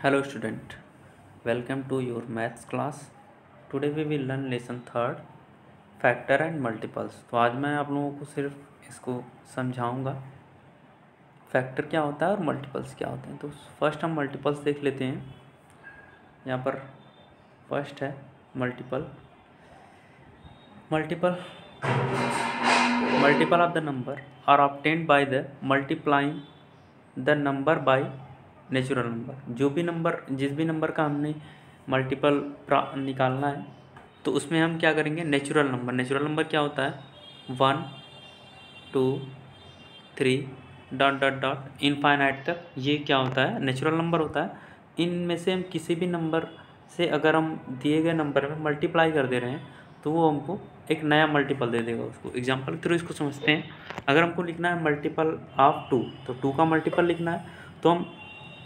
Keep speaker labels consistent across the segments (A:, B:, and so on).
A: Hello student, welcome to your maths class. Today we will learn lesson third factor and multiples. तो आज मैं आप लोगों को सिर्फ इसको समझाऊंगा फैक्टर क्या होता है और मल्टीपल्स क्या होते हैं। तो फर्स्ट हम मल्टीपल्स देख लेते हैं। यहाँ पर फर्स्ट है multiple multiple multiple of the number are obtained by the multiplying the number by natural number. जो भी नंबर जिस भी नंबर का हमने मल्टीपल निकालना है तो उसमें हम क्या करेंगे, नेचुरल नंबर क्या होता है, 1 2 3 डॉट डॉट डॉट इनफाइनाइट तक। ये क्या होता है, नेचुरल नंबर होता है। इनमें से हम किसी भी नंबर से अगर हम दिए गए नंबर में मल्टीप्लाई कर दे रहे हैं तो वो हमको एक नया मल्टीपल दे देगा। उसको एग्जांपल के थ्रू इसको समझते हैं। अगर हमको लिखना है मल्टीपल ऑफ 2 तो 2 का मल्टीपल लिखना है तो हम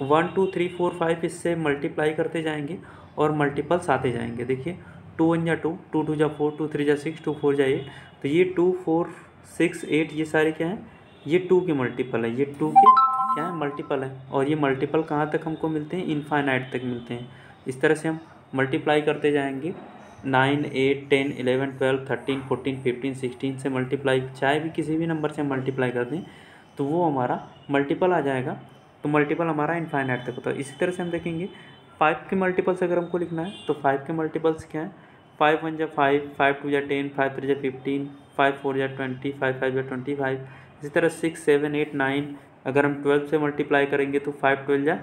A: 1 2 3 4 5 इससे मल्टीप्लाई करते जाएंगे और मल्टीपल्स आते जाएंगे। देखिए 2 1 जा 2, 2 2 जा 4, 2 3 जा 6, 2 4 जा 8। तो ये 2 4 6 8 ये सारे क्या हैं, ये 2 के मल्टीपल है। ये 2 के क्या है, मल्टीपल है। और ये मल्टीपल कहाँ तक हमको मिलते हैं, इनफाइनाइट तक मिलते हैं। इस तरह से हम मल्टीप्लाई करते जाएंगे। 9 8 10 11 12 13 14 15 16 से मल्टीप्लाई, चाहे भी किसी भी नंबर से हम मल्टीप्लाई कर दें तो वो हमारा मल्टीपल आ जाएगा। तो मल्टीपल हमारा इनफाइनाइट तक होता है। इसी तरह से हम देखेंगे 5 के मल्टीपल्स अगर हमको लिखना है तो 5 के मल्टीपल्स क्या है, 5 1 जा 5, 5 2 जा 10, 5 3 जा 15, 5 4 जा 20, 5 5 जा 25। इसी तरह 6 7 8 9 अगर हम 12 से मल्टीप्लाई करेंगे तो 5 12 जा,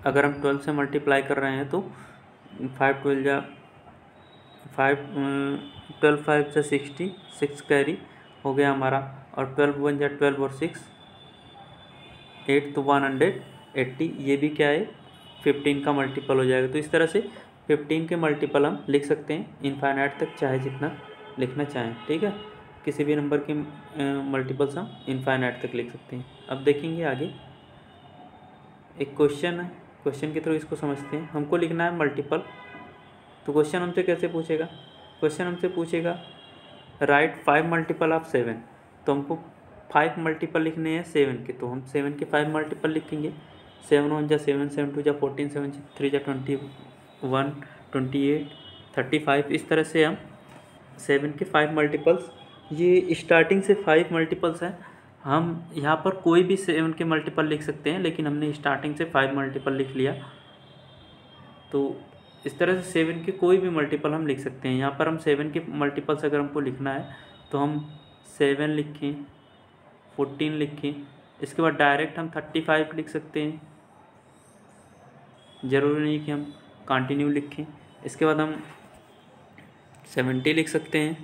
A: अगर हम 12 से मल्टीप्लाई कर रहे हैं तो 5 12 जा 5 12 5 जा 60, 6 कैरी हो गया हमारा। और 12 1 जा 12 और 6 8 तो 180। ये भी क्या है, 15 का मल्टीपल हो जाएगा। तो इस तरह से 15 के मल्टीपल हम लिख सकते हैं इनफाइनाइट तक, चाहे जितना लिखना चाहें। ठीक है, किसी भी नंबर के मल्टीपल्स हम इनफाइनाइट तक लिख सकते हैं। अब देखेंगे आगे एक क्वेश्चन है, क्वेश्चन के थ्रू इसको समझते हैं। हमको लिखना है मल्टीपल। तो क्वेश्चन हमसे कैसे पूछेगा, क्वेश्चन हमसे पूछेगा राइट 5 मल्टीपल ऑफ 7। तो हमको 5 मल्टीपल लिखने हैं 7 के, तो हम 7 के 5 मल्टीपल लिखेंगे। 7 1 जा 7, 7 2 जा 14, 7 3 जा 21, 28 35। इस तरह से हम 7 के 5 मल्टीपल्स, ये स्टार्टिंग से 5 मल्टीपल्स हैं। हम यहाँ पर कोई भी 7 के मल्टीपल लिख सकते हैं, लेकिन हमने स्टार्टिंग से 5 मल्टीपल लिख लिया। तो इस तरह से 7 के कोई भी मल्टीपल हम लिख सकते हैं। यहाँ पर हम 7 के मल्टीपल्स अगर हमको लिखना है तो हम 7 लिखें, 14 लिखें, इसके बाद डायरेक्ट हम 35 लिख सकते हैं, ज़रूरी नहीं कि हम कंटिन्यू लिखें। इसके बाद हम 70 लिख सकते हैं,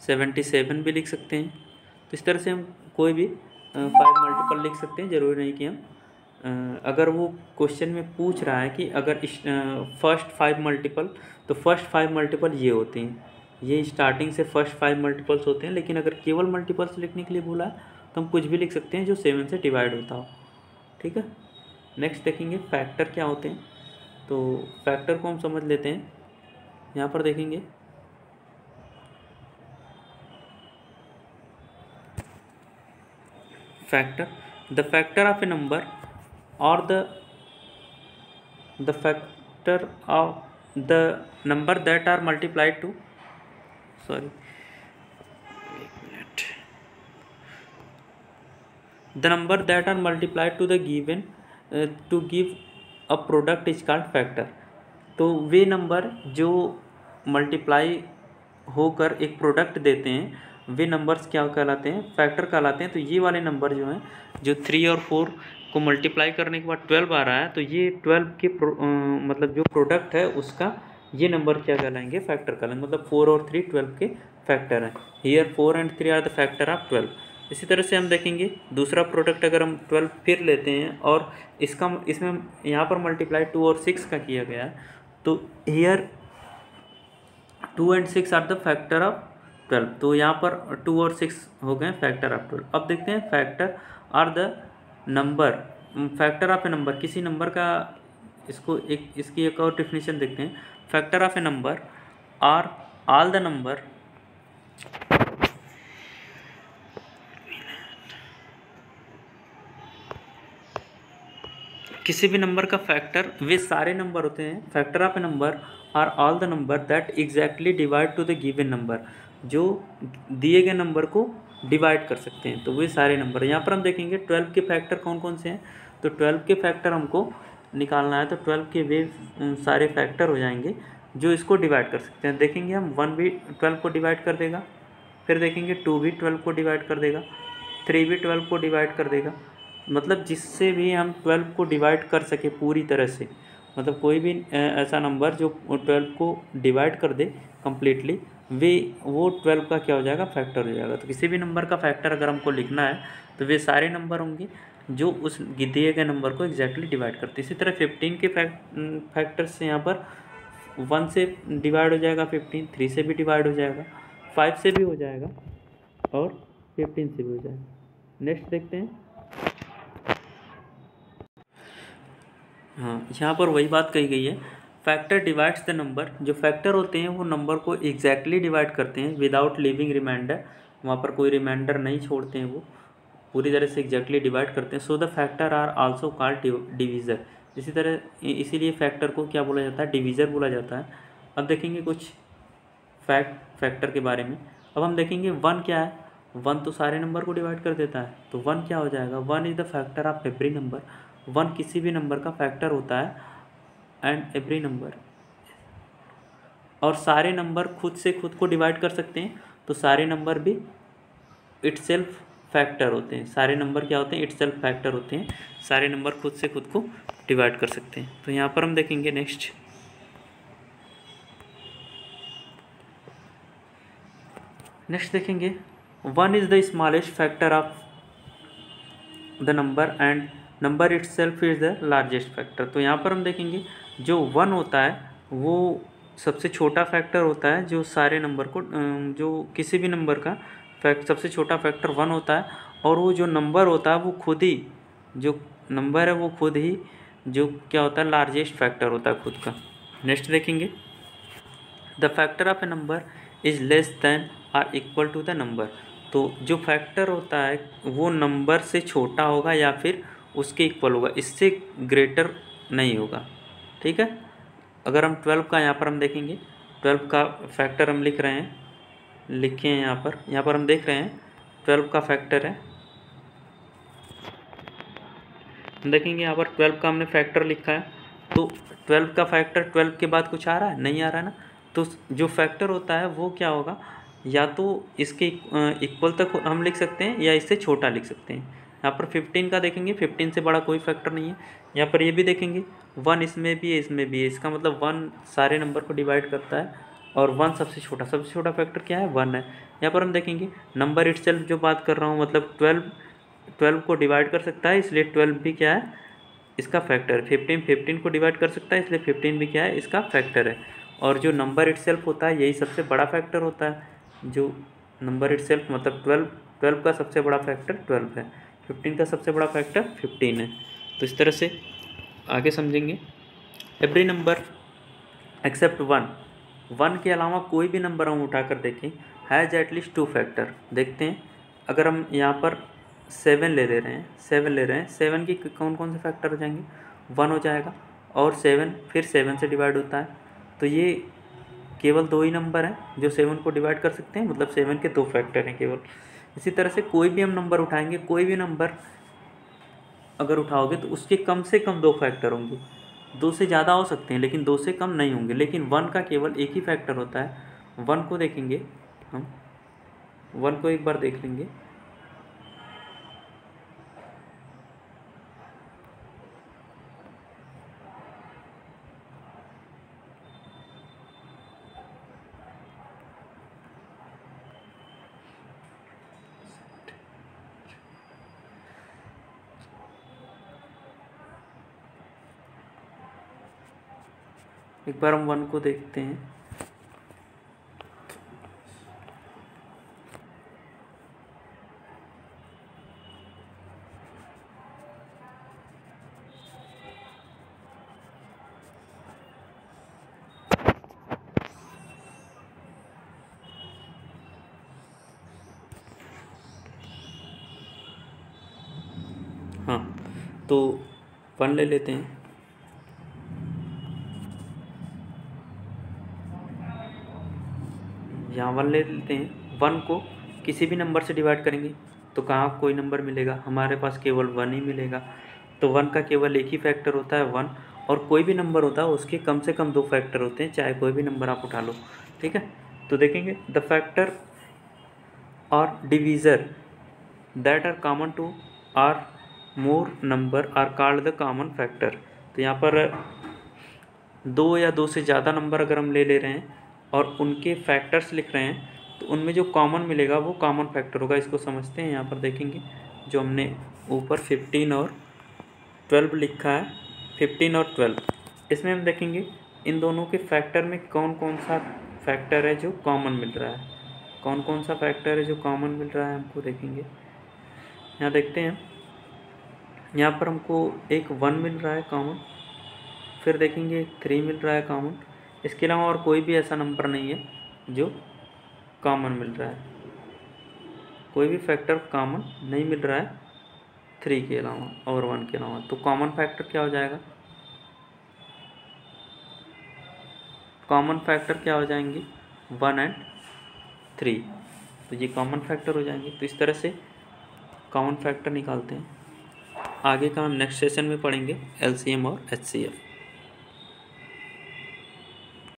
A: 77 भी लिख सकते हैं। तो इस तरह से हम कोई भी 5 मल्टीपल लिख सकते हैं, ज़रूरी नहीं कि हम अगर वो क्वेश्चन में पूछ रहा है कि अगर फर्स्ट 5 मल्टीपल, तो फर्स्ट 5 मल्टीपल ये होते हैं, ये स्टार्टिंग से फर्स्ट 5 मल्टीपल्स होते हैं। लेकिन अगर केवल मल्टीपल्स लिखने के लिए बोला है तो हम कुछ भी लिख सकते हैं जो 7 से डिवाइड होता हो। ठीक है, नेक्स्ट देखेंगे फैक्टर क्या होते हैं। तो फैक्टर को हम समझ लेते हैं। यहाँ पर देखेंगे factor, the factor of a number or the factor of the number that are multiplied to, sorry, the number that are multiplied to the given to give a product is called factor। तो वे number जो multiply होकर एक product देते हैं वे numbers क्या कहलाते हैं, factor कहलाते हैं। तो ये वाले नंबर जो हैं, जो 3 और 4 को मल्टीप्लाई करने के बाद 12 आ रहा है, तो ये 12 के मतलब जो प्रोडक्ट है उसका ये नंबर क्या कहलाएंगे, फैक्टर कहलाएंगे। मतलब 4 और 3 12 के फैक्टर हैं। Here 4 and 3 are the factor of 12। इसी तरह से हम देखेंगे दूसरा प्रोडक्ट, अगर हम 12 फिर लेते हैं और इसमें यहाँ पर मल्टीप्लाई 2 और 6 का किया गया है, तो here 2 and 6 are the factor of 12। तो यहाँ पर 2 और 6 हो गए फैक्टर ऑफ 12। अब देखते हैं factor are the number, factor of a number, किसी नंबर का, इसकी एक और डेफिनेशन देखते हैं। Factor of a number are all the number किसी भी नंबर का फैक्टर वे सारे नंबर होते हैं, factor of a number are all the number that exactly divide to the given number, जो दिए गए नंबर को डिवाइड कर सकते हैं, तो वे सारे नंबर। यहाँ पर हम देखेंगे 12 के फैक्टर कौन कौन से हैं, तो 12 के फैक्टर हमको निकालना है, तो 12 के वे सारे फैक्टर हो जाएंगे जो इसको डिवाइड कर सकते हैं। देखेंगे हम 1 भी 12 को डिवाइड कर देगा, फिर देखेंगे 2 भी 12 को डिवाइड कर देगा, 3 भी 12 को डिवाइड कर देगा, मतलब जिससे भी हम 12 को डिवाइड कर सके पूरी तरह से, मतलब कोई भी ऐसा नंबर जो 12 को डिवाइड कर दे कम्प्लीटली, वो 12 का क्या हो जाएगा, फैक्टर हो जाएगा। तो किसी भी नंबर का फैक्टर अगर हमको लिखना है तो वे सारे नंबर होंगे जो उस दिए गए नंबर को एग्जैक्टली डिवाइड करते हैं। इसी तरह 15 के फैक्टर से यहाँ पर 1 से डिवाइड हो जाएगा 15, 3 से भी डिवाइड हो जाएगा, 5 से भी हो जाएगा और 15 से भी हो जाएगा। नेक्स्ट देखते हैं। हाँ, यहाँ पर वही बात कही गई है, फैक्टर डिवाइड्स द नंबर, जो फैक्टर होते हैं वो नंबर को एग्जैक्टली डिवाइड करते हैं विदाउट लिविंग रिमाइंडर, वहाँ पर कोई रिमाइंडर नहीं छोड़ते हैं, वो पूरी तरह से एग्जैक्टली डिवाइड करते हैं। So the factor are also called divisor, इसी तरह इसीलिए फैक्टर को क्या बोला जाता है, डिवीज़र बोला जाता है। अब देखेंगे कुछ फैक्टर के बारे में। अब हम देखेंगे 1 क्या है, 1 तो सारे नंबर को डिवाइड कर देता है, तो 1 क्या हो जाएगा, 1 is the factor of every number, 1 किसी भी नंबर का फैक्टर होता है, एंड एवरी नंबर, और सारे नंबर खुद से खुद को डिवाइड कर सकते हैं, तो सारे नंबर भी इटसेल्फ फैक्टर होते हैं, सारे नंबर क्या होते हैं, इटसेल्फ फैक्टर होते हैं, सारे नंबर खुद से खुद को डिवाइड कर सकते हैं। तो यहाँ पर हम देखेंगे नेक्स्ट देखेंगे 1 is the smallest factor of the number and number itself is the largest factor. तो यहाँ पर हम देखेंगे जो 1 होता है वो सबसे छोटा फैक्टर होता है, जो सारे नंबर को जो किसी भी नंबर का सबसे छोटा फैक्टर 1 होता है, और वो जो नंबर होता है वो खुद ही, जो नंबर है वो खुद ही जो क्या होता है, लार्जेस्ट फैक्टर होता है खुद का। नेक्स्ट देखेंगे the factor of a number is less than or equal to the number, तो जो फैक्टर होता है वो नंबर से छोटा होगा या फिर उसके इक्वल होगा, इससे ग्रेटर नहीं होगा। ठीक है, अगर हम 12 का यहाँ पर हम देखेंगे, 12 का फैक्टर हम लिख रहे हैं, लिखे हैं यहाँ पर हम देख रहे हैं 12 का फैक्टर है, देखेंगे यहाँ पर 12 का हमने फैक्टर लिखा है, तो 12 का फैक्टर 12 के बाद कुछ आ रहा है, नहीं आ रहा है ना, तो जो फैक्टर होता है वो क्या होगा, या तो इसके इक्वल तक हम लिख सकते हैं या इससे छोटा लिख सकते हैं। यहाँ पर 15 का देखेंगे, 15 से बड़ा कोई फैक्टर नहीं है। यहाँ पर ये भी देखेंगे 1 इसमें भी है, इसमें भी है, इसका मतलब 1 सारे नंबर को डिवाइड करता है, और 1 सबसे छोटा फैक्टर क्या है, 1 है। यहाँ पर हम देखेंगे नंबर इटसेल्फ जो बात कर रहा हूँ, मतलब 12 को डिवाइड कर सकता है, इसलिए 12 भी क्या है, इसका फैक्टर है। 15 को डिवाइड कर सकता है, इसलिए 15 भी क्या है, इसका फैक्टर है। और जो नंबर इटसेल्फ होता है यही सबसे बड़ा फैक्टर होता है, जो नंबर इटसेल्फ मतलब 12 का सबसे बड़ा फैक्टर 12 है, 15 का सबसे बड़ा फैक्टर 15 है। तो इस तरह से आगे समझेंगे। एवरी नंबर एक्सेप्ट 1 के अलावा कोई भी नंबर हम उठाकर देखें हैज़ एटलीस्ट 2 फैक्टर। देखते हैं, अगर हम यहाँ पर 7 ले रहे हैं, 7 की कौन कौन से फैक्टर हो जाएंगे, 1 हो जाएगा, और 7 फिर 7 से डिवाइड होता है, तो ये केवल 2 ही नंबर हैं जो 7 को डिवाइड कर सकते हैं, मतलब 7 के 2 फैक्टर हैं केवल। इसी तरह से कोई भी हम नंबर उठाएंगे, कोई भी नंबर अगर उठाओगे तो उसके कम से कम 2 फैक्टर होंगे, 2 से ज़्यादा हो सकते हैं लेकिन 2 से कम नहीं होंगे, लेकिन 1 का केवल एक ही फैक्टर होता है। 1 को देखेंगे हम, 1 को एक बार देख लेंगे, एक बार हम 1 को देखते हैं। हाँ, तो 1 ले लेते हैं। यहाँ 1 ले लेते हैं। 1 को किसी भी नंबर से डिवाइड करेंगे तो कहाँ कोई नंबर मिलेगा, हमारे पास केवल 1 ही मिलेगा। तो 1 का केवल एक ही फैक्टर होता है 1, और कोई भी नंबर होता है उसके कम से कम 2 फैक्टर होते हैं, चाहे कोई भी नंबर आप उठा लो, ठीक है। तो देखेंगे द फैक्टर और divisor that are common to or more number are called the common factor. तो यहाँ पर 2 या 2 से ज़्यादा नंबर अगर हम ले रहे हैं और उनके फैक्टर्स लिख रहे हैं तो उनमें जो कॉमन मिलेगा वो कॉमन फैक्टर होगा। इसको समझते हैं। यहाँ पर देखेंगे जो हमने ऊपर 15 और 12 लिखा है, 15 और 12, इसमें हम देखेंगे इन दोनों के फैक्टर में कौन कौन सा फैक्टर है जो कॉमन मिल रहा है, कौन कौन सा फैक्टर है जो कॉमन मिल रहा है हमको देखेंगे। यहाँ देखते हैं, यहाँ पर हमको एक 1 मिल रहा है कॉमन, फिर देखेंगे 3 मिल रहा है कॉमन। इसके अलावा और कोई भी ऐसा नंबर नहीं है जो कॉमन मिल रहा है, कोई भी फैक्टर कॉमन नहीं मिल रहा है 3 के अलावा और 1 के अलावा। तो कॉमन फैक्टर क्या हो जाएगा, कॉमन फैक्टर क्या हो जाएंगे 1 एंड 3, तो ये कॉमन फैक्टर हो जाएंगे। तो इस तरह से कॉमन फैक्टर निकालते हैं। आगे का हम नेक्स्ट सेशन में पढ़ेंगे LCM और HCF।